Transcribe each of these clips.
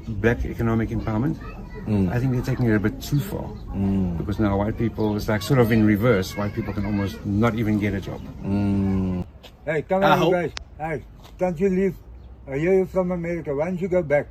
black economic empowerment. I think they're taking it a bit too far because now white people, it's like sort of in reverse. White people can almost not even get a job. Hey, come on, you guys. Hey, can't you leave? I hear you from America. Why don't you go back?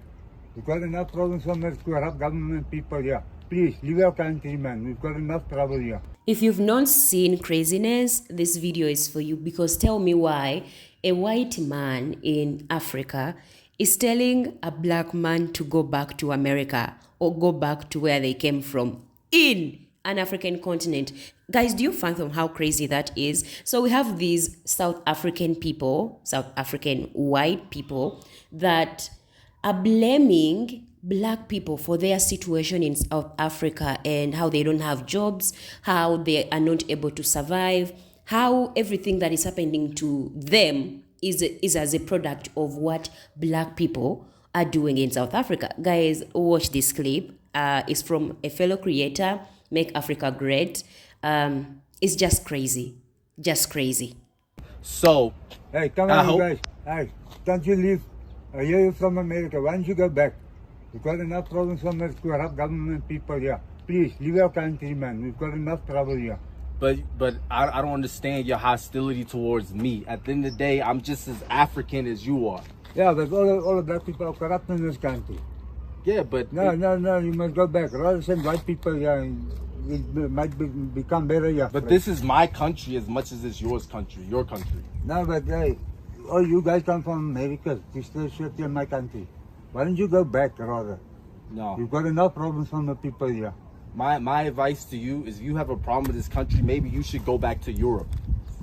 We've got enough problems from the corrupt government people here. Please, leave our country, man. We've got enough trouble here. If you've not seen craziness, this video is for you, because tell me why a white man in Africa is telling a black man to go back to America or go back to where they came from in an African continent. Guys, do you fathom how crazy that is? So we have these South African people, South African white people, that are blaming black people for their situation in South Africa and how they don't have jobs, how they are not able to survive, how everything that is happening to them is as a product of what black people are doing in South Africa. Guys, watch this clip. It's from a fellow creator, Make Africa Great. It's just crazy. Just crazy. So, hey, come on, you guys. Hey, can't you leave? I hear you from America. Why don't you go back? We've got enough problems from the corrupt government people here. Please, leave our country, man. We've got enough trouble here. But I don't understand your hostility towards me. At the end of the day, I'm just as African as you are. Yeah, but all the black people are corrupt in this country. Yeah, but... No, you must go back. Rather send white people here, it might become better here. But this is my country as much as it's yours country, your country. No, but hey, all you guys come from America. You still shit in my country. Why don't you go back, rather? No. You've got enough problems from the people here. My advice to you is if you have a problem with this country, maybe you should go back to Europe.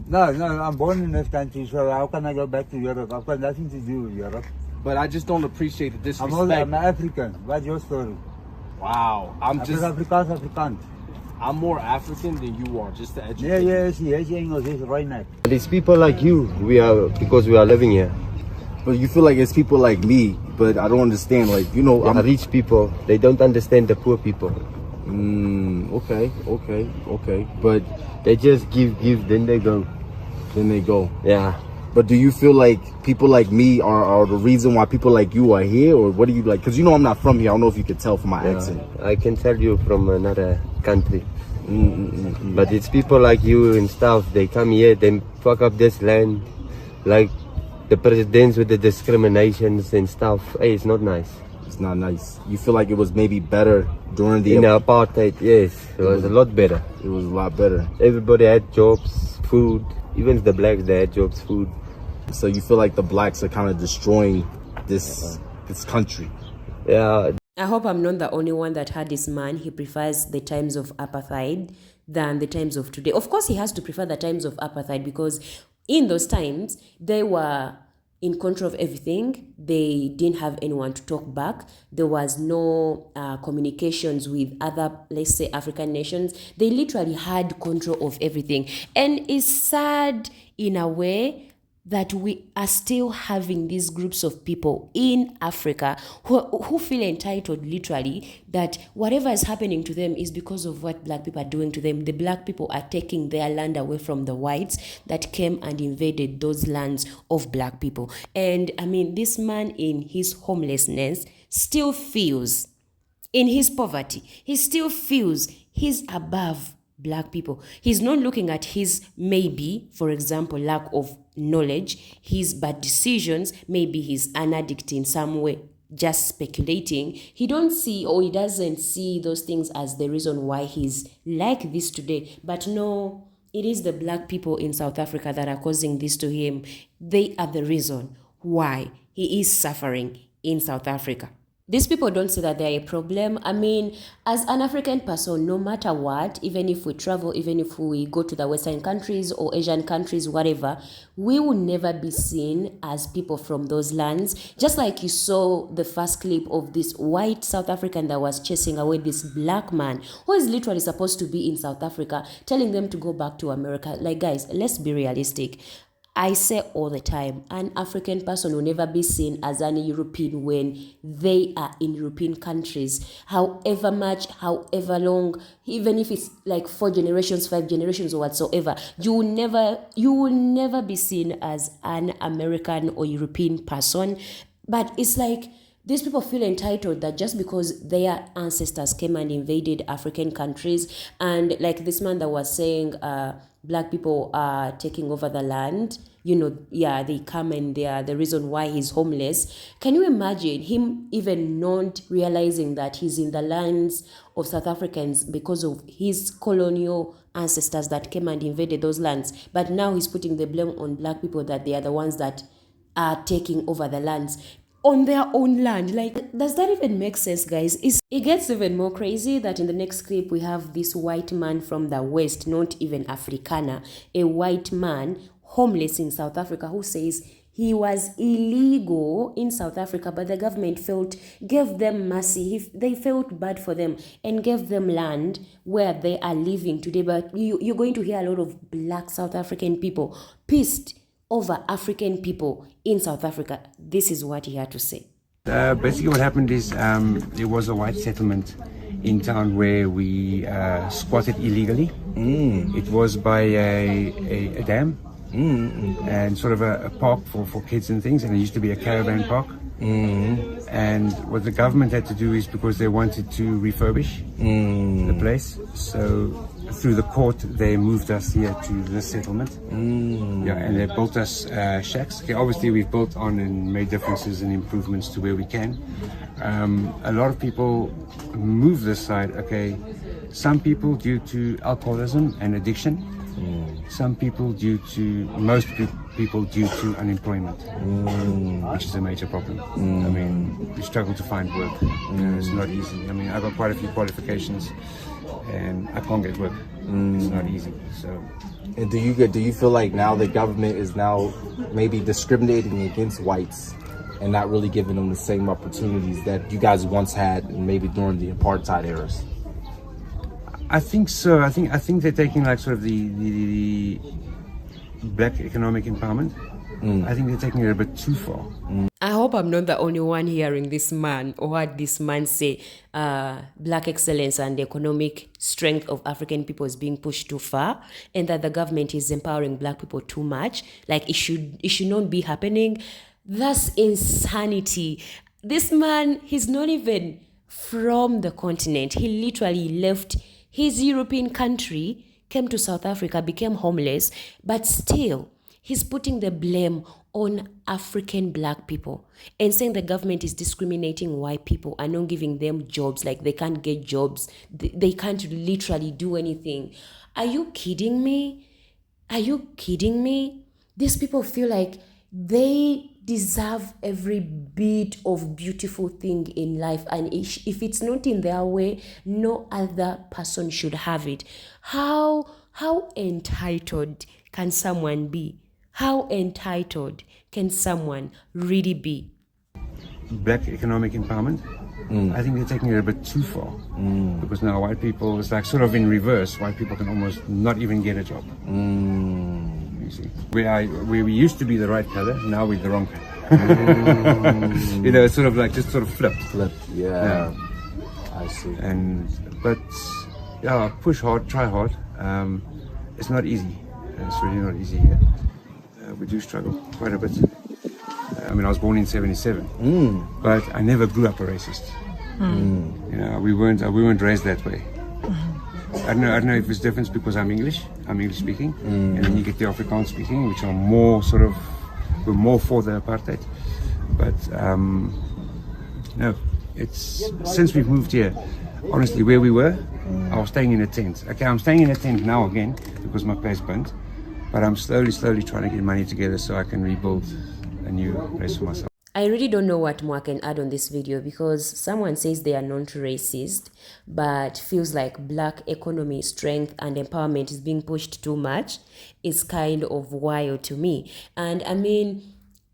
No, I'm born in this country, so how can I go back to Europe? I've got nothing to do with Europe. But I just don't appreciate the disrespect. I'm African. What's your story? Wow. Afrikaans. I'm more African than you are, just to educate. Yes, English is right now. It's people like you, because we are living here. But you feel like it's people like me, but I don't understand, like, you know, I'm rich people, they don't understand the poor people. Okay. But They just give, then they go. Yeah. But do you feel like people like me are the reason why people like you are here, or what do you like? Because you know I'm not from here. I don't know if you can tell from my accent. I can tell you from another country. But it's people like you and stuff, they come here, they fuck up this land, like the presidents with the discriminations and stuff. Hey, it's not nice. It's not nice. You feel like it was maybe better during the... In apartheid, yes, it was a lot better. It was a lot better. Everybody had jobs, food, even the blacks, they had jobs, food. So you feel like the blacks are kind of destroying this country. Yeah. I hope I'm not the only one that heard this man. He prefers the times of apartheid than the times of today. Of course, he has to prefer the times of apartheid because in those times, they were in control of everything. They didn't have anyone to talk back. There was no communications with other, let's say, African nations. They literally had control of everything. And it's sad in a way that we are still having these groups of people in Africa who feel entitled, literally, that whatever is happening to them is because of what black people are doing to them. The black people are taking their land away from the whites that came and invaded those lands of black people. And I mean, this man in his homelessness still feels, in his poverty, he still feels he's above black people. He's not looking at his, maybe, for example, lack of knowledge, his bad decisions, maybe he's an addict in some way, just speculating. He doesn't see those things as the reason why he's like this today. But no, it is the black people in South Africa that are causing this to him. They are the reason why he is suffering in South Africa. These people don't say that they're a problem. I mean, as an African person, no matter what, even if we travel, even if we go to the Western countries or Asian countries, whatever, we will never be seen as people from those lands. Just like you saw the first clip of this white South African that was chasing away this black man who is literally supposed to be in South Africa, telling them to go back to America. Like, guys, let's be realistic. I say all the time, an African person will never be seen as an European when they are in European countries. However much, however long, even if it's like 4 generations, 5 generations or whatsoever, you will never be seen as an American or European person. But it's like these people feel entitled that just because their ancestors came and invaded African countries, and like this man that was saying, black people are taking over the land, they come and they are the reason why he's homeless. Can you imagine him even not realizing that he's in the lands of South Africans because of his colonial ancestors that came and invaded those lands, but now he's putting the blame on black people that they are the ones that are taking over the lands on their own land? Like, does that even make sense, guys? It gets even more crazy that in the next clip we have this white man from the West, not even Afrikaner, a white man homeless in South Africa who says he was illegal in South Africa, but the government gave them mercy. They felt bad for them and gave them land where they are living today. But you're going to hear a lot of black South African people pissed over African people in South Africa. This is what he had to say. Basically what happened is there was a white settlement in town where we squatted illegally. It was by a dam. And sort of a park for kids and things, and it used to be a caravan park. And what the government had to do is, because they wanted to refurbish the place, so through the court they moved us here to this settlement. Yeah, and they built us shacks. Okay, obviously we've built on and made differences and improvements to where we can. A lot of people move this side, okay, some people due to alcoholism and addiction, some people most people due to unemployment, which is a major problem. I mean, we struggle to find work. It's not easy. I mean, I've got quite a few qualifications and I can't get work. It's not easy. So, and do you feel like now the government is now maybe discriminating against whites and not really giving them the same opportunities that you guys once had, maybe during the apartheid eras? I think so. I think they're taking like sort of the black economic empowerment. I think they're taking it a bit too far. I hope I'm not the only one hearing this man or heard this man say black excellence and the economic strength of African people is being pushed too far, and that the government is empowering black people too much. Like, it should not be happening. That's insanity. This man, he's not even from the continent. He literally left his European country, came to South Africa, became homeless, but still, he's putting the blame on African black people and saying the government is discriminating white people and not giving them jobs. Like, they can't get jobs. They can't literally do anything. Are you kidding me? Are you kidding me? These people feel like they deserve every bit of beautiful thing in life, and if it's not in their way, no other person should have it. How entitled can someone be? How entitled can someone really be? Black economic empowerment, I think they're taking it a bit too far. Because now white people, it's like sort of in reverse. White people can almost not even get a job. You see, we used to be the right color, now we're the wrong color. It's sort of like just sort of flipped. Yeah. I see. But yeah, push hard, try hard. It's not easy. It's really not easy here. We do struggle quite a bit. I mean, I was born in '77, but I never grew up a racist. We weren't raised that way. I don't know if it's different because I'm English speaking, and then you get the Afrikaans speaking, which are more sort of, we're more for the apartheid. But no, it's since we've moved here, honestly, where we were, I was staying in a tent. Okay, I'm staying in a tent now again because my place burnt, but I'm slowly trying to get money together so I can rebuild a new place for myself. I really don't know what more I can add on this video, because someone says they are not racist but feels like black economy strength and empowerment is being pushed too much. It's kind of wild to me. And I mean,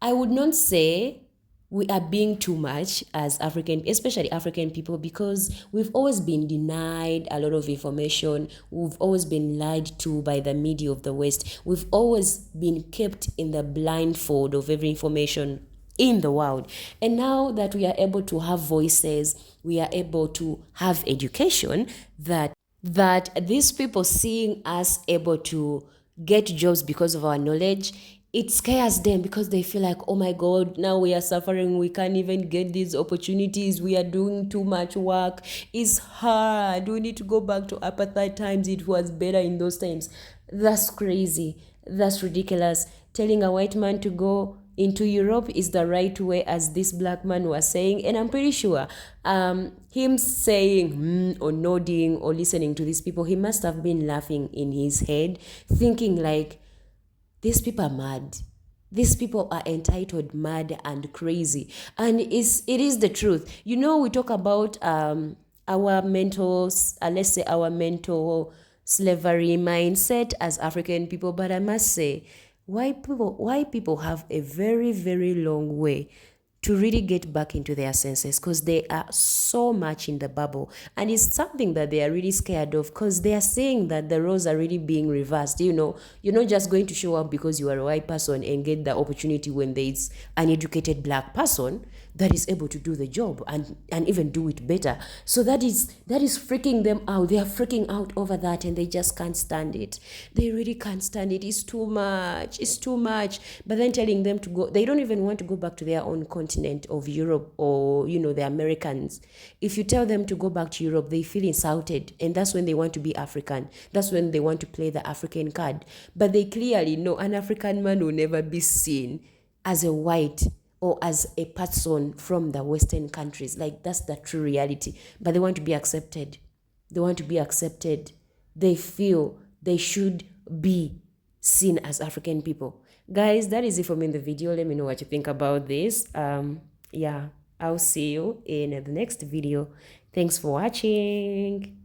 I would not say we are being too much as African, especially African people, because we've always been denied a lot of information. We've always been lied to by the media of the West. We've always been kept in the blindfold of every information in the world. And now that we are able to have voices, we are able to have education, that these people seeing us able to get jobs because of our knowledge it scares them because they feel like, oh my God, now we are suffering. We can't even get these opportunities. We are doing too much work. It's hard. We need to go back to apartheid times. It was better in those times. That's crazy. That's ridiculous. Telling a white man to go into Europe is the right way, as this black man was saying. And I'm pretty sure him saying or nodding or listening to these people, he must have been laughing in his head, thinking like, these people are mad. These people are entitled, mad, and crazy. And it is the truth. You know, we talk about our mental, let's say our mental slavery mindset as African people, but I must say, white people have a very, very long way to really get back into their senses, because they are so much in the bubble, and it's something that they are really scared of, because they are saying that the roles are really being reversed. You know, you're not just going to show up because you are a white person and get the opportunity when there's an educated black person that is able to do the job and even do it better. So that is freaking them out. They are freaking out over that, and they just can't stand it. They really can't stand it. It's too much. It's too much. But then telling them to go, they don't even want to go back to their own continent of Europe, or, you know, the Americans. If you tell them to go back to Europe, they feel insulted, and that's when they want to be African. That's when they want to play the African card. But they clearly know an African man will never be seen as a white or as a person from the Western countries. Like, that's the true reality. But they want to be accepted. They want to be accepted. They feel they should be seen as African people. Guys, that is it for me in the video. Let me know what you think about this. Yeah, I'll see you in the next video. Thanks for watching.